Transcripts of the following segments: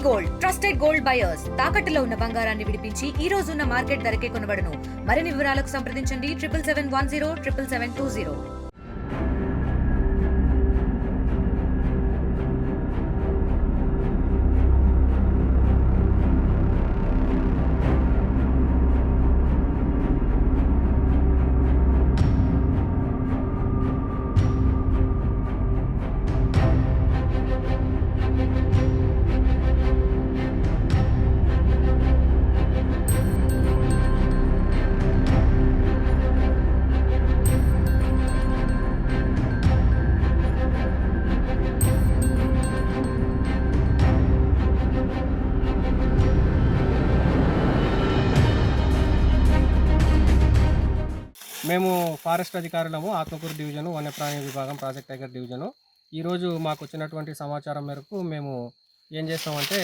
Gold trusted gold buyers తాకట్టులో ఉన్న బంగారాన్ని విడిపించి ఈ రోజు ఉన్న మార్కెట్ ధరకే కొనబడును. మరిన్ని వివరాలకు సంప్రదించండి 7771077720. మేము ఫారెస్ట్ అధికారులము ఆత్మకూరు డివిజను వన్యప్రాణి విభాగం ప్రాజెక్ట్ టైగర్ డివిజను. ఈరోజు మాకు వచ్చినటువంటి సమాచారం మేరకు మేము ఏం చేస్తామంటే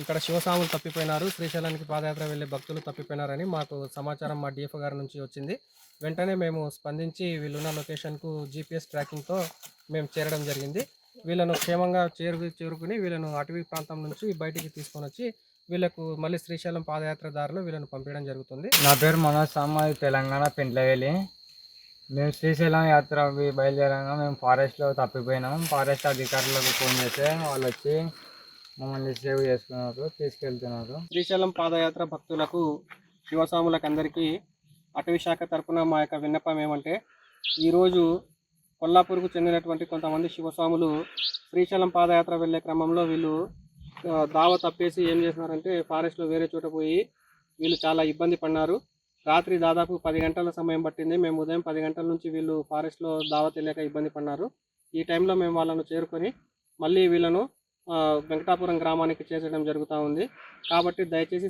ఇక్కడ శివస్వాములు తప్పిపోయినారు, శ్రీశైలానికి పాదయాత్ర వెళ్ళే భక్తులు తప్పిపోయినారని మాకు సమాచారం మా డిఎఫ్ఓ గారి నుంచి వచ్చింది. వెంటనే మేము స్పందించి వీళ్ళున్న లొకేషన్కు జీపీఎస్ ట్రాకింగ్తో మేము చేరడం జరిగింది. వీళ్ళను క్షేమంగా చేరుకుని వీళ్ళను అటవీ ప్రాంతం నుంచి బయటికి తీసుకొని వచ్చి వీళ్ళకు మళ్ళీ శ్రీశైలం పాదయాత్ర దారిలో వీళ్ళని పంపించడం జరుగుతుంది. నా పేరు మనోజ్ సామ్, తెలంగాణ పెంట్లవేలి. మేము శ్రీశైలం యాత్ర బయలుదేరంగా మేము ఫారెస్ట్లో తప్పిపోయినాం. ఫారెస్ట్ అధికారులకు ఫోన్ చేస్తే వాళ్ళు వచ్చి మమ్మల్ని సేవ్ చేసుకున్నారు, తీసుకెళ్తున్నారు. శ్రీశైలం పాదయాత్ర భక్తులకు శివస్వాములకు అందరికీ అటవీ శాఖ తరఫున మా యొక్క విన్నపం ఏమంటే, ఈరోజు కొల్లాపూర్కు చెందినటువంటి కొంతమంది శివస్వాములు శ్రీశైలం పాదయాత్ర వెళ్ళే క్రమంలో వీళ్ళు దావ తప్పేసి ఏం చేస్తున్నారంటే ఫారెస్ట్లో వేరే చోట పోయి వీళ్ళు చాలా ఇబ్బంది పడినారు. రాత్రి దాదాపు 10 గంటల సమయం పట్టింది. మేము ఉదయం 10 గంటల నుంచి వీళ్ళు ఫారెస్ట్లో దావ తెలియక ఇబ్బంది పడినారు. ఈ టైంలో మేము వాళ్ళను చేరుకొని మళ్ళీ వీళ్ళను వెంకటాపురం గ్రామానికి చేర్చడం జరుగుతూ ఉంది. కాబట్టి దయచేసి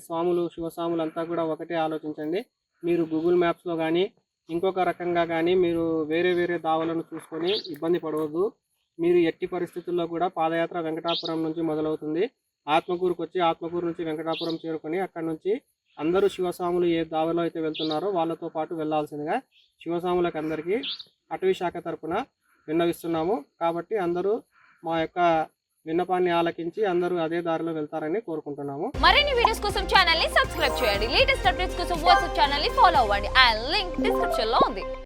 శివస్వాములు అంతా కూడా ఒకటే ఆలోచించండి. మీరు గూగుల్ మ్యాప్స్లో కానీ ఇంకొక రకంగా కానీ మీరు వేరే దావలను చూసుకొని ఇబ్బంది పడవద్దు. మీరు ఎట్టి పరిస్థితుల్లో కూడా పాదయాత్ర వెంకటాపురం నుంచి మొదలవుతుంది. ఆత్మకూరుకు వచ్చి ఆత్మకూరు నుంచి వెంకటాపురం చేరుకొని అక్కడి నుంచి అందరూ శివస్వాములు ఏ దావలో అయితే వెళ్తున్నారో వాళ్ళతో పాటు వెళ్లాల్సిందిగా శివస్వాములకు అందరికీ అటవీ శాఖ తరపున విన్నవిస్తున్నాము. కాబట్టి అందరూ మా యొక్క విన్నపాన్ని ఆలకించి అందరూ అదే దారిలో వెళ్తారని కోరుకుంటున్నాము. మరిన్ని వీడియోస్ కోసం ఛానల్ ని సబ్స్క్రైబ్ చేయండి. లేటెస్ట్ అప్డేట్స్ కోసం వాట్సాప్ ఛానల్ ని ఫాలో అవ్వండి. ఆ లింక్ డిస్క్రిప్షన్ లో ఉంది.